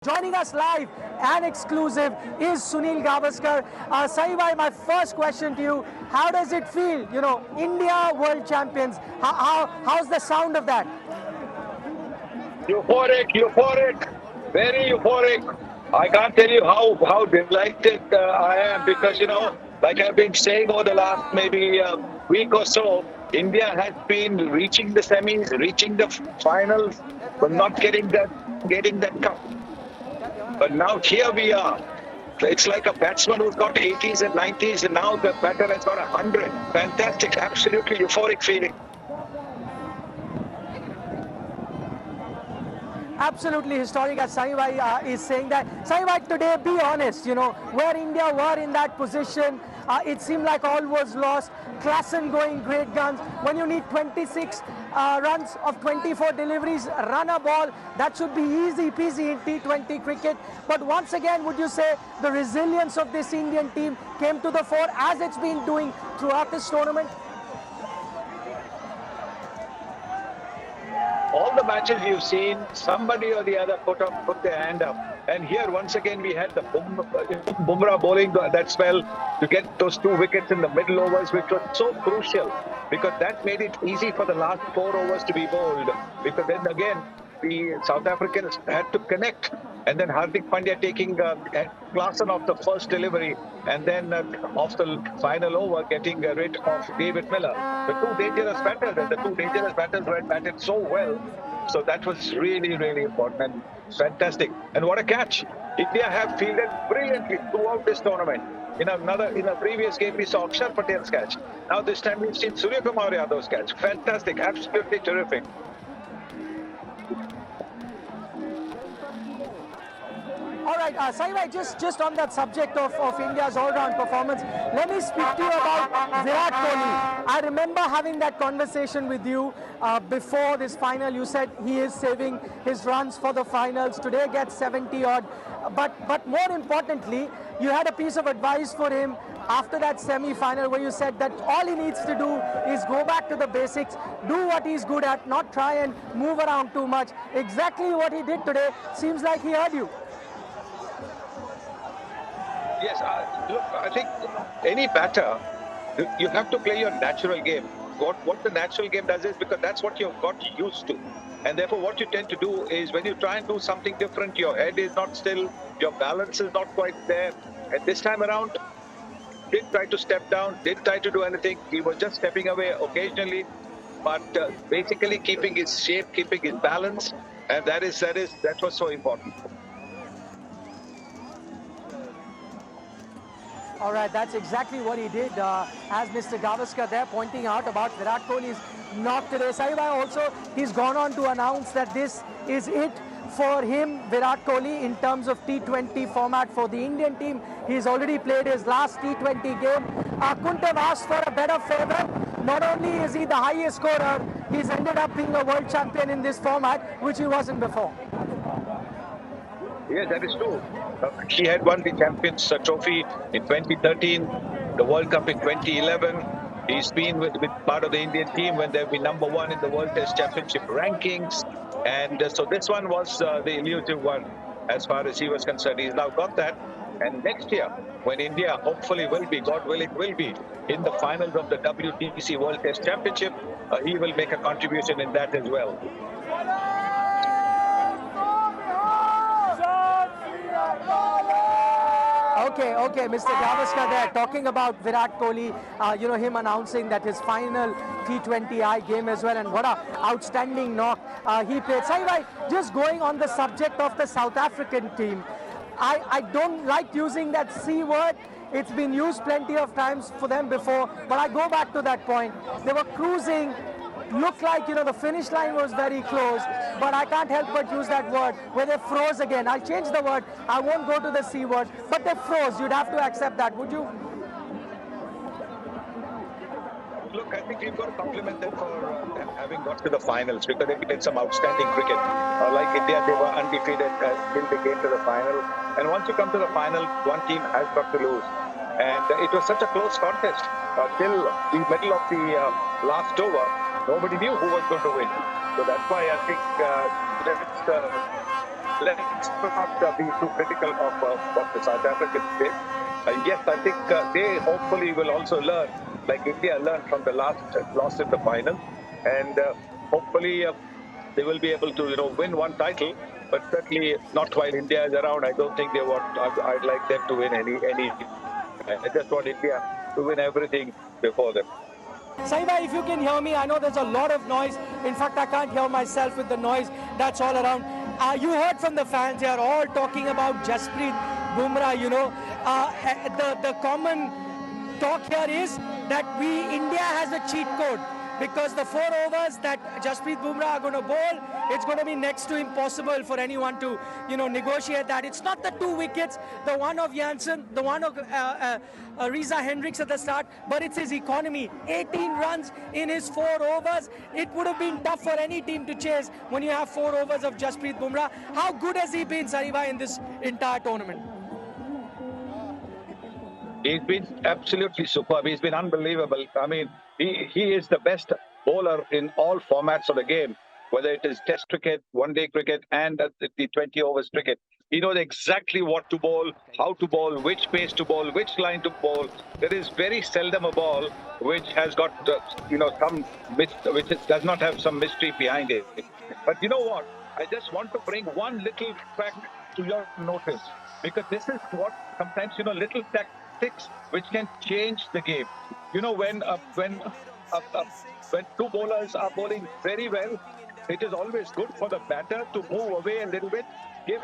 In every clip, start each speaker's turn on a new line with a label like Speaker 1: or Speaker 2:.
Speaker 1: Joining us live and exclusive is Sunil Gavaskar. Saibhai, my first question to you, how does it feel, India world champions? How's the sound of that?
Speaker 2: Euphoric, very euphoric. I can't tell you how delighted I am because, like I've been saying over the last maybe week or so, India has been reaching the semis, reaching the finals, but not getting that cup. But now here we are. It's like a batsman who's got 80s and 90s, and now the batter has got 100. Fantastic, absolutely euphoric feeling.
Speaker 1: Absolutely historic, as Saibhai is saying that. Saibhai, today, be honest, where India were in that position, it seemed like all was lost. Klassen going great guns. When you need 26 runs of 24 deliveries, run a ball, that should be easy peasy in T20 cricket. But once again, would you say the resilience of this Indian team came to the fore as it's been doing throughout this tournament?
Speaker 2: All the matches you've seen, somebody or the other put their hand up. And here, once again, we had the Bumrah bowling that spell to get those 2 wickets in the middle overs, which was so crucial because that made it easy for the last 4 overs to be bowled. Because then again, the South Africans had to connect. And then Hardik Pandya taking Klassen off the first delivery, and then off the final over getting rid of David Miller. The 2 dangerous batters, and the 2 dangerous batters were batted so well. So that was really, really important and fantastic. And what a catch! India have fielded brilliantly throughout this tournament. In a previous game, we saw Akshar Patel's catch. Now this time we've seen Surya Kumar Yadav's catch. Fantastic, absolutely terrific.
Speaker 1: All right, Saibhai, just on that subject of India's all-round performance, let me speak to you about Virat Kohli. I remember having that conversation with you before this final. You said he is saving his runs for the finals. Today gets 70 odd. But more importantly, you had a piece of advice for him after that semi-final where you said that all he needs to do is go back to the basics, do what he's good at, not try and move around too much. Exactly what he did today. Seems like he heard you.
Speaker 2: Yes, look, I think any batter, you have to play your natural game. What the natural game does is because that's what you've got used to. And therefore, what you tend to do is when you try and do something different, your head is not still, your balance is not quite there. And this time around, didn't try to step down, didn't try to do anything. He was just stepping away occasionally, but basically keeping his shape, keeping his balance. And that was so important.
Speaker 1: All right, that's exactly what he did, as Mr. Gavaskar there pointing out about Virat Kohli's knock today. Saibhai also, he's gone on to announce that this is it for him, Virat Kohli, in terms of T20 format for the Indian team. He's already played his last T20 game. Couldn't have asked for a better favour. Not only is he the highest scorer, he's ended up being a world champion in this format, which he wasn't before.
Speaker 2: Yes, that is true. He had won the Champions Trophy in 2013, the World Cup in 2011. He's been with part of the Indian team when they've been #1 in the World Test Championship rankings. And so this one was the elusive one as far as he was concerned. He's now got that. And next year, when India hopefully will be, God willing, will be in the finals of the WTC World Test Championship, he will make a contribution in that as well.
Speaker 1: Okay, Mr. Gavaskar there talking about Virat Kohli, him announcing that his final T20I game as well, and what a outstanding knock he played. Saibhai, just going on the subject of the South African team, I don't like using that C word. It's been used plenty of times for them before, but I go back to that point. They were cruising, looked like, the finish line was very close, but I can't help but use that word where they froze again. I'll change the word. I won't go to the C word, but they froze. You'd have to accept that, would you?
Speaker 2: Look, I think we've got to compliment them for having got to the finals because they played some outstanding cricket. Like India, they were undefeated till they came to the final. And once you come to the final, one team has got to lose. And it was such a close contest till the middle of the last over. Nobody knew who was going to win. So that's why I think let's not be too critical of the South African state. Yes, I think they hopefully will also learn, like India learned from the last loss in the final, and hopefully they will be able to, win one title. But certainly not while India is around. I don't think they want. I'd like them to win any. I just want India to win everything before them.
Speaker 1: Saiba, if you can hear me, I know there's a lot of noise. In fact, I can't hear myself with the noise that's all around. You heard from the fans, they are all talking about Jasprit Bumrah, the common talk here is that India has a cheat code because the 4 overs that Jasprit Bumrah are going to bowl, it's going to be next to impossible for anyone to, negotiate that. It's not the 2 wickets, the one of Janssen, the one of Reza Hendricks at the start, but it's his economy. 18 runs in his 4 overs. It would have been tough for any team to chase when you have 4 overs of Jasprit Bumrah. How good has he been, Sariba, in this entire tournament?
Speaker 2: He's been absolutely superb. He's been unbelievable. I mean, he is the best bowler in all formats of the game, whether it is Test cricket, one-day cricket, and the 20 overs cricket. He knows exactly what to bowl, how to bowl, which pace to bowl, which line to bowl. There is very seldom a ball which has got, does not have some mystery behind it. But you know what? I just want to bring one little fact to your notice, because this is what sometimes, little tactics which can change the game. When 2 bowlers are bowling very well, it is always good for the batter to move away a little bit, give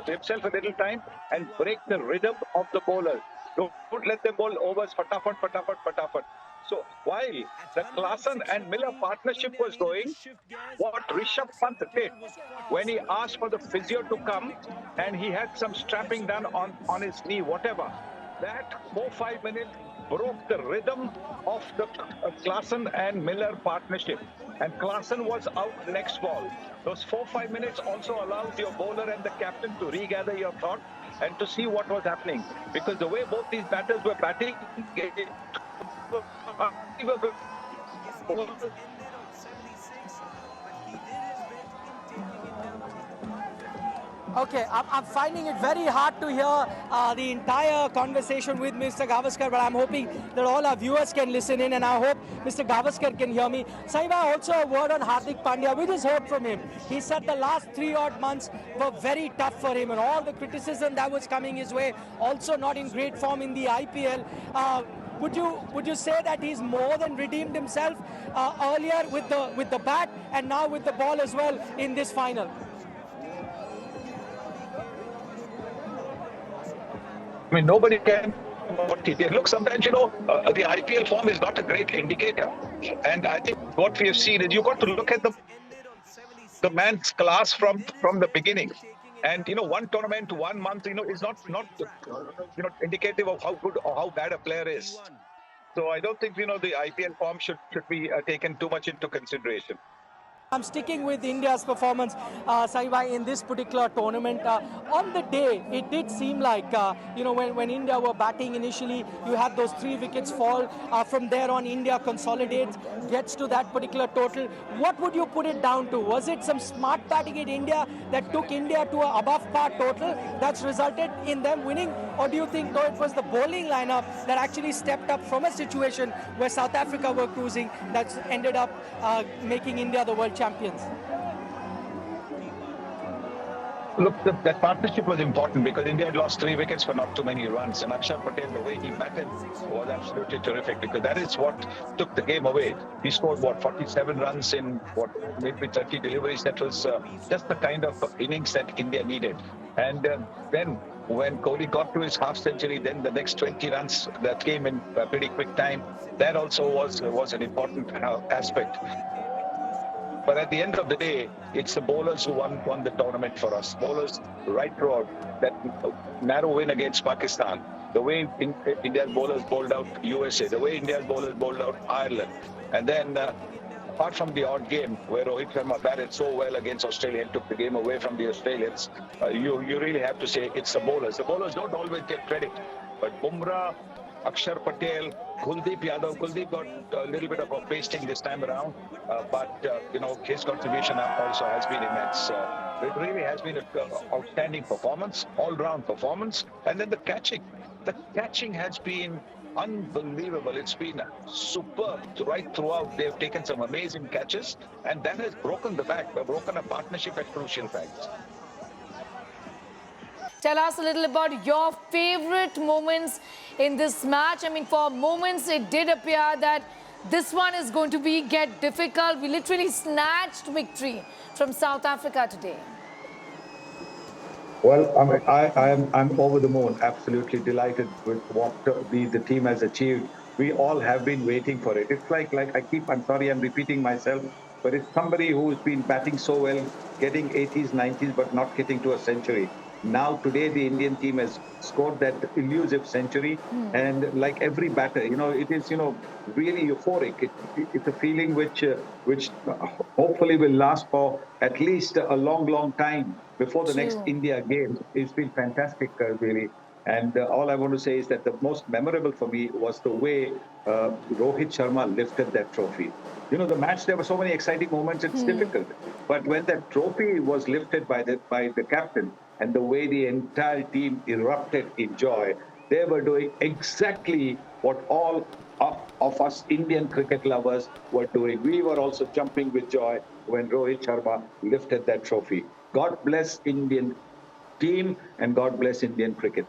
Speaker 2: himself a little time and break the rhythm of the bowler. Don't let them bowl overs fatafat. So while the Klaasen and Miller partnership was going, what Rishabh Pant did when he asked for the physio to come and he had some strapping done on his knee, whatever, that 4-5 minutes broke the rhythm of the Klaasen and Miller partnership. And Klaasen was out next ball. Those 4-5 minutes also allowed your bowler and the captain to regather your thought and to see what was happening. Because the way both these batters were batting,
Speaker 1: Okay, I'm finding it very hard to hear the entire conversation with Mr. Gavaskar, but I'm hoping that all our viewers can listen in, and I hope Mr. Gavaskar can hear me. Saiba, also a word on Hardik Pandya. We just heard from him. He said the last 3 odd months were very tough for him, and all the criticism that was coming his way, also not in great form in the IPL. Would you say that he's more than redeemed himself earlier with the bat and now with the ball as well in this final?
Speaker 2: I mean, nobody can what he did. Look, sometimes, the IPL form is not a great indicator. And I think what we have seen is you've got to look at the man's class from the beginning. And, one tournament, 1 month, is not indicative of how good or how bad a player is. So I don't think, the IPL form should be taken too much into consideration.
Speaker 1: I'm sticking with India's performance, Saibai, in this particular tournament. On the day, it did seem like, when India were batting initially, you had those 3 wickets fall. From there on, India consolidates, gets to that particular total. What would you put it down to? Was it some smart batting in India that took India to an above par total that's resulted in them winning? Or do you think, though, it was the bowling lineup that actually stepped up from a situation where South Africa were cruising that's ended up making India the world champions?
Speaker 2: Look, that partnership was important because India had lost 3 wickets for not too many runs. And Akshar Patel, the way he batted was absolutely terrific because that is what took the game away. He scored, 47 runs in, maybe 30 deliveries. That was just the kind of innings that India needed. And then when Kohli got to his half century, then the next 20 runs that came in a pretty quick time. That also was an important aspect. But at the end of the day, it's the bowlers who won the tournament for us. Bowlers right throughout. That narrow win against Pakistan, the way India's bowlers bowled out USA, the way India's bowlers bowled out Ireland. And then apart from the odd game where Rohit Sharma batted so well against Australia and took the game away from the Australians, you really have to say it's the bowlers. The bowlers don't always get credit. But Bumrah, Akshar Patel, Kuldeep Yadav. Kuldeep got a little bit of a pasting this time around, but his contribution also has been immense. It really has been an outstanding performance, all-round performance. And then the catching. The catching has been unbelievable. It's been superb right throughout. They've taken some amazing catches, and that has broken the back, broken a partnership at crucial times.
Speaker 3: Tell us a little about your favorite moments in this match. I mean, for moments, it did appear that this one is going to get difficult. We literally snatched victory from South Africa today.
Speaker 2: Well, I'm over the moon, absolutely delighted with what the team has achieved. We all have been waiting for it. It's like I'm sorry, I'm repeating myself, but it's somebody who's been batting so well, getting 80s, 90s, but not getting to a century. Now, today, the Indian team has scored that elusive century. And like every batter, it is, really euphoric. It's a feeling which hopefully will last for at least a long, long time before the next India game. It's been fantastic, really. And all I want to say is that the most memorable for me was the way Rohit Sharma lifted that trophy. The match, there were so many exciting moments, it's difficult. But when that trophy was lifted by the captain, and the way the entire team erupted in joy, they were doing exactly what all of us Indian cricket lovers were doing. We were also jumping with joy when Rohit Sharma lifted that trophy. God bless Indian team and God bless Indian cricket.